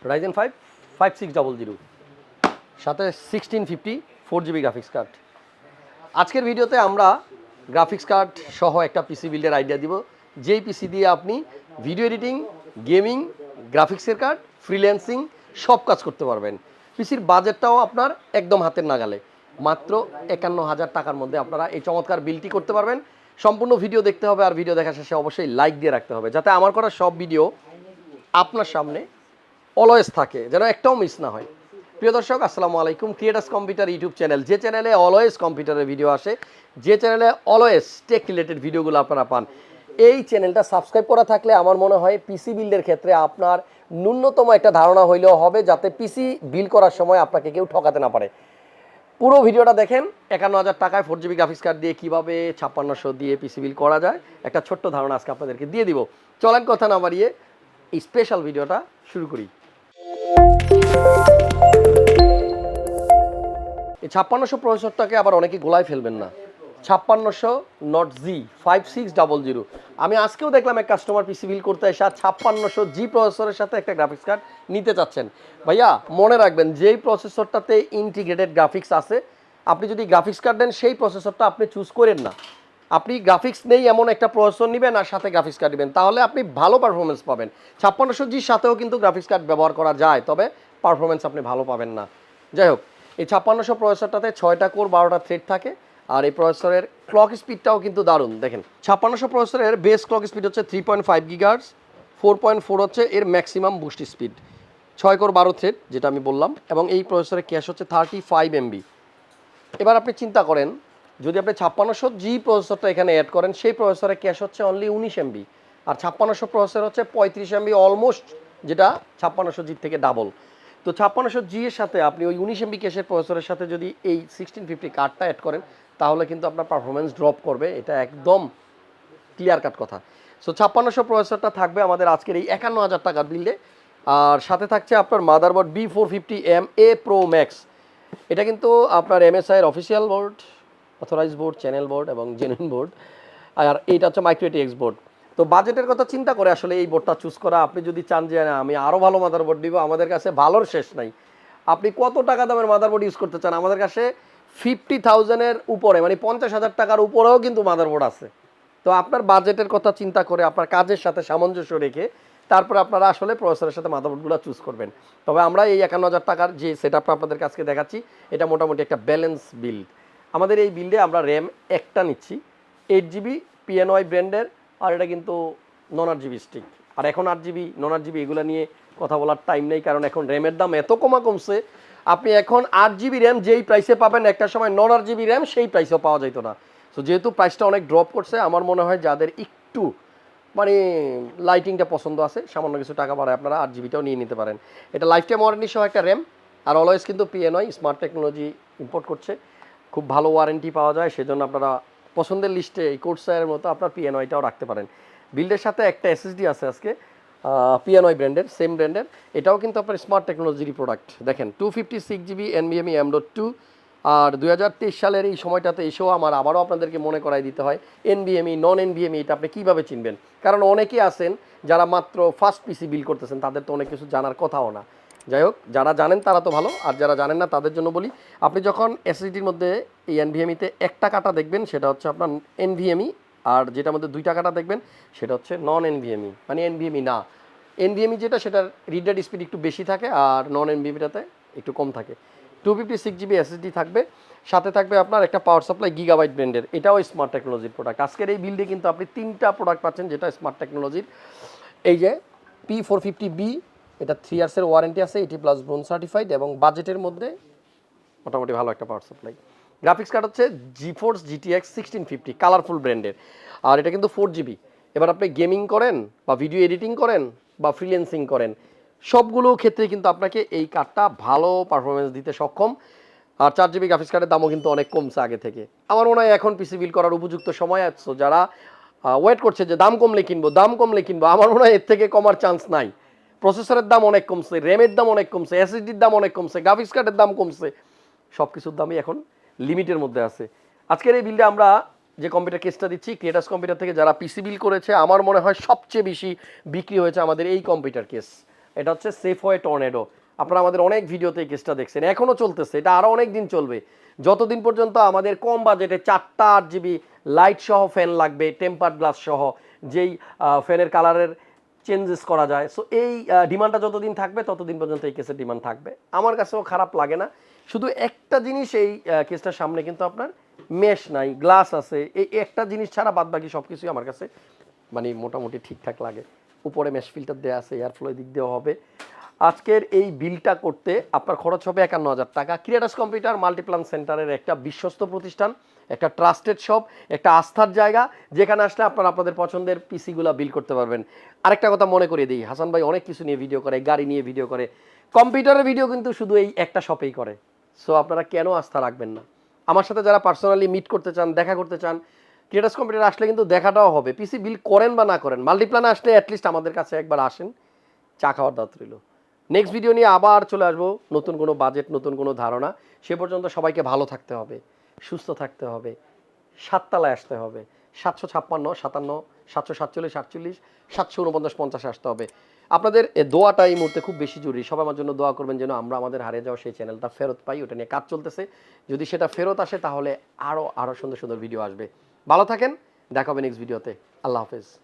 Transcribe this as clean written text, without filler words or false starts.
Ryzen 5 5600 সাথে 1650 4GB graphics card. আজকের ভিডিওতে আমরা গ্রাফিক্স কার্ড সহ একটা পিসি বিল্ডের আইডিয়া দিব, যেই পিসি দিয়ে আপনি ভিডিও এডিটিং, গেমিং, গ্রাফিক্সের কার্ড, ফ্রিল্যান্সিং সব কাজ করতে পারবেন। পিসির বাজেটটাও আপনার একদম হাতের নাগালে, মাত্র 51,000 টাকার মধ্যে আপনারা এই চমৎকার বিলটি করতে পারবেন। সম্পূর্ণ ভিডিও দেখতে হবে, আর ভিডিও দেখার শেষে অবশ্যই লাইক দিয়ে রাখতে হবে, যাতে আমার করা সব ভিডিও আপনার সামনে অলওয়েজ থাকে, যেন একটাও মিস না হয়। প্রিয় দর্শক, আসসালামু আলাইকুম। ক্রিয়েটাস কম্পিউটার ইউটিউব চ্যানেল, যে চ্যানেলে অলওয়েজ কম্পিউটারের ভিডিও আসে, যে চ্যানেলে অলওয়েজ টেক রিলেটেড ভিডিওগুলো আপনারা পান, এই চ্যানেলটা সাবস্ক্রাইব করা থাকলে আমার মনে হয় পিসি বিল্ডের ক্ষেত্রে আপনার ন্যূনতম একটা ধারণা হইলেও হবে, যাতে পিসি বিল্ড করার সময় আপনাকে কেউ ঠকাতে না পারে। পুরো ভিডিওটা দেখেন। 51,000 টাকায় 4GB গ্রাফিক্স কার্ড দিয়ে কীভাবে 5600 দিয়ে পিসি বিল্ড করা যায়, একটা ছোট্ট ধারণা আজকে আপনাদেরকে দিয়ে দিব। চলেন কথা না বাড়িয়ে এই স্পেশাল ভিডিওটা শুরু করি। এই 5600 প্রসেসরটাকে আবার অনেকে গোলায় ফেলবেন না। 5600 নট জি 5600। আমি আজকেও দেখলাম এক কাস্টমার পিসি বিল্ড করতে এসে 5600 জি প্রসেসরের সাথে একটা গ্রাফিক্স কার্ড নিতে চাচ্ছেন। ভাইয়া মনে রাখবেন, যেই প্রসেসরটাতে ইন্টিগ্রেটেড গ্রাফিক্স আছে, আপনি যদি গ্রাফিক্স কার্ড দেন সেই প্রসেসরটা আপনি চুজ করেন না। আপনি গ্রাফিক্স নেই এমন একটা প্রসেসর নেবেন আর সাথে গ্রাফিক্স কার্ড নেবেন, তাহলে আপনি ভালো পারফরমেন্স পাবেন। 5600 জির সাথেও কিন্তু গ্রাফিক্স কার্ড ব্যবহার করা যায়, তবে পারফরমেন্স আপনি ভালো পাবেন না। যাই হোক, এই 5600 প্রসেসরটাতে 6টা কোর 12টা থ্রেড থাকে, আর এই প্রসেসরের ক্লক স্পিডটাও কিন্তু দারুণ। দেখেন, 5600 প্রসেসরের বেস ক্লক স্পিড হচ্ছে 3.5 গিগাহার্টজ, 4.4 হচ্ছে এর maximum boost speed, 6 core 12 thread যেটা আমি বললাম, এবং এই প্রসেসরের ক্যাশ হচ্ছে 35 MB। এবার আপনি চিন্তা করেন, যদি আপনি 5600 জি প্রসেসরটা এখানে অ্যাড করেন, সেই প্রসেসরের ক্যাশ হচ্ছে অনলি 19 MB, আর 5600 প্রসেসর হচ্ছে 35 MB, অলমোস্ট যেটা 5600 জির থেকে ডাবল। তো 5600 জি এর সাথে আপনি ওই 19 MB ক্যাশের প্রসেসরের সাথে যদি এই 1650 কার্ডটা অ্যাড করেন, তাহলে কিন্তু আপনার পারফরমেন্স ড্রপ করবে, এটা একদম ক্লিয়ার কাট কথা। সো 5600 প্রসেসরটা থাকবে আমাদের আজকের এই 51,000 টাকার বিল্ডে, আর সাথে থাকছে আপনার মাদারবোর্ড B450MA Pro Max। এটা কিন্তু আপনার MSIয়ের official board, authorize board, channel board এবং জেনুইন বোর্ড, আর এইটা হচ্ছে মাইক্রোটিএক্স বোর্ড। তো বাজেটের কথা চিন্তা করে আসলে এই বোর্ডটা চুজ করা। আপনি যদি চান যে না আমি আরও ভালো মাদারবোর্ড দিব, আমাদের কাছে ভালোর শেষ নাই। আপনি কত টাকা দামের মাদারবোর্ড ইউজ করতে চান, আমাদের কাছে 50,000-এর উপরে, মানে 50,000 টাকার উপরেও কিন্তু মাদারবোর্ড আছে। তো আপনার বাজেটের কথা চিন্তা করে, আপনার কাজের সাথে সামঞ্জস্য রেখে তারপরে আপনারা আসলে প্রসেসরের সাথে মাদারবোর্ডগুলো চুজ করবেন। তবে আমরা এই 51,000 টাকার যে সেটআপটা আপনাদের কাছে দেখাচ্ছি, এটা মোটামুটি একটা ব্যালেন্স বিল্ড। আমাদের এই বিল্ডে আমরা র্যাম একটা নিচ্ছি 8GB PNY ব্র্যান্ডের, আর এটা কিন্তু নন 8GB স্টিক। আর এখন 8GB নন 8GB এগুলো নিয়ে কথা বলার টাইম নেই, কারণ এখন র্যামের দাম এত কমছে। আপনি এখন 8GB র্যাম যেই প্রাইসে পাবেন, একটা সময় নন 8GB র্যাম সেই প্রাইসেও পাওয়া যেত না। সো যেহেতু প্রাইসটা অনেক ড্রপ করছে, আমার মনে হয় যাদের একটু মানে লাইটিংটা পছন্দ আছে, সামান্য কিছু টাকা বাড়ায় আপনারা 8GBটাও নিয়ে নিতে পারেন। এটা লাইফ টাইম ওয়ারেন্টি সহ একটা র্যাম, আর অলওয়েজ কিন্তু PNY স্মার্ট টেকনোলজি ইম্পোর্ট করছে, খুব ভালো ওয়ারেন্টি পাওয়া যায়। সেজন্য আপনারা পছন্দের লিস্টে এই কোর্সায়ের মতো আপনার PNYটাও রাখতে পারেন। বিল্ডের সাথে একটা SSD আছে আজকে PNY ব্র্যান্ডের, সেম ব্র্যান্ডের, এটাও কিন্তু আপনার স্মার্ট টেকনোলজির প্রোডাক্ট। দেখেন 256GB NVMe M.2, আর 2023 সালের এই সময়টাতে এসেও আমার আবারও আপনাদেরকে মনে করাই দিতে হয় NVMe নন NVMe এটা আপনি কীভাবে চিনবেন। কারণ অনেকেই আছেন যারা মাত্র ফার্স্ট পিসি বিল্ড করতেছেন, তাদের তো অনেক কিছু জানার কথাও না। যাই হোক, যারা জানেন তারা তো ভালো, আর যারা জানেন না তাদের জন্য বলি, আপনি যখন SSDর মধ্যে এই NVMeতে একটা কাটা দেখবেন, সেটা হচ্ছে আপনার NVMe, আর যেটার মধ্যে 2টা কাটা দেখবেন সেটা হচ্ছে নন NVMe, মানে NVMe না। NVMe যেটা, সেটার রিড রাইট স্পিড একটু বেশি থাকে, আর নন NVMeটাতে একটু কম থাকে। 256GB SSD থাকবে, সাথে থাকবে আপনার একটা পাওয়ার সাপ্লাই গিগাবাইট ব্র্যান্ডের, এটাও স্মার্ট টেকনোলজির প্রোডাক্ট। আজকের এই বিল্ডে কিন্তু আপনি 3টা প্রোডাক্ট পাচ্ছেন যেটা স্মার্ট টেকনোলজির। এই যে P450B, এটা 3 ইয়ার্সের ওয়ারেন্টি আছে, 80+ ব্রোঞ্জ সার্টিফাইড, এবং বাজেটের মধ্যে মোটামুটি ভালো একটা পাওয়ার সাপ্লাই। গ্রাফিক্স কার্ড হচ্ছে GeForce GTX 1650 কালারফুল ব্র্যান্ডের, আর এটা কিন্তু 4GB। এবার আপনি গেমিং করেন বা ভিডিও এডিটিং করেন বা ফ্রিল্যান্সিং করেন, সবগুলো ক্ষেত্রে কিন্তু আপনাকে এই কার্ডটা ভালো পারফরমেন্স দিতে সক্ষম। আর 4GB গ্রাফিক্স কার্ডের দামও কিন্তু অনেক কমছে আগে থেকে। আমার মনে হয় এখন পিসি বিল্ড করার উপযুক্ত সময় আছে। যারা ওয়েট করছে যে দাম কমলে কিনবো, আমার মনে হয় এর থেকে কমার চান্স নাই। প্রসেসরের দাম অনেক কমছে, র্যামের দাম অনেক কমছে, SSDর দাম অনেক কমছে, গ্রাফিক্স কার্ডের দাম কমছে, সব কিছুর দামই এখন লিমিটের মধ্যে আছে। আজকের এই বিল্ডে আমরা যে কম্পিউটার কেসটা দিচ্ছি, ক্রিয়েটাস কম্পিউটার থেকে যারা পিসি বিল্ড করেছে, আমার মনে হয় সবচেয়ে বেশি বিক্রি হয়েছে আমাদের এই কম্পিউটার কেস। এটা হচ্ছে সেফওয়ে টর্নেডো। আপনারা আমাদের অনেক ভিডিওতে এই কেসটা দেখছেন, এখনও চলতেছে, এটা আরও অনেক দিন চলবে, যতদিন পর্যন্ত আমাদের কম বাজেটে 4টা 8GB লাইট সহ ফ্যান লাগবে, টেম্পার গ্লাস সহ, যেই ফ্যানের কালারের চেঞ্জেস করা যায়। সো এই ডিমান্ডটা যতদিন থাকবে ততদিন পর্যন্ত এই কেসের ডিমান্ড থাকবে। আমার কাছেও খারাপ লাগে না, শুধু একটা জিনিস এই কেসটার সামনে কিন্তু আপনার মেশ নাই, গ্লাস আছে, এই একটা জিনিস ছাড়া বাদ বাকি সব কিছুই আমার কাছে মানে মোটামুটি ঠিকঠাক লাগে। উপরে মেশ ফিল্টার দেওয়া আছে, এয়ার ফ্লো দিক দেওয়া হবে। আজকের এই বিলটা করতে আপনার খরচ হবে 51,000 টাকা। ক্রিয়েটাস কম্পিউটার মাল্টিপ্লান সেন্টারের একটা বিশ্বস্ত প্রতিষ্ঠান, একটা ট্রাস্টেড শপ, একটা আস্থার জায়গা, যেখানে আসলে আপনারা আপনাদের পছন্দের পিসিগুলো বিল করতে পারবেন। আরেকটা কথা মনে করিয়ে দিই, হাসান ভাই অনেক কিছু নিয়ে ভিডিও করে, গাড়ি নিয়ে ভিডিও করে, কম্পিউটারের ভিডিও কিন্তু শুধু এই একটা শপেই করে। সো আপনারা কেন আস্থা রাখবেন না? আমার সাথে যারা পার্সোনালি মিট করতে চান, দেখা করতে চান, ক্রিয়েটাস কম্পিউটার আসলে কিন্তু দেখাটাও হবে। পিসি বিল করেন বা না করেন, মাল্টিপ্লানে আসলে অ্যাটলিস্ট আমাদের কাছে একবার আসেন, চা খাওয়ার দাওয়াত রইল। নেক্সট ভিডিও নিয়ে আবার চলে আসবো, নতুন কোনো বাজেট, নতুন কোনো ধারণা। সে পর্যন্ত সবাইকে ভালো থাকতে হবে, সুস্থ থাকতে হবে, 7 তলায় আসতে হবে, 756, 57, 747, 48, 749, 50 আসতে হবে। আপনাদের দোয়াটা এই মুহূর্তে খুব বেশি জরুরি। সবাই আমার জন্য দোয়া করবেন যেন আমরা আমাদের হারিয়ে যাওয়া সেই চ্যানেলটা ফেরত পাই। ওটা নিয়ে কাজ চলতেছে, যদি সেটা ফেরত আসে তাহলে আরও সুন্দর সুন্দর ভিডিও আসবে। ভালো থাকেন, দেখা হবে নেক্সট ভিডিওতে। আল্লাহ হাফেজ।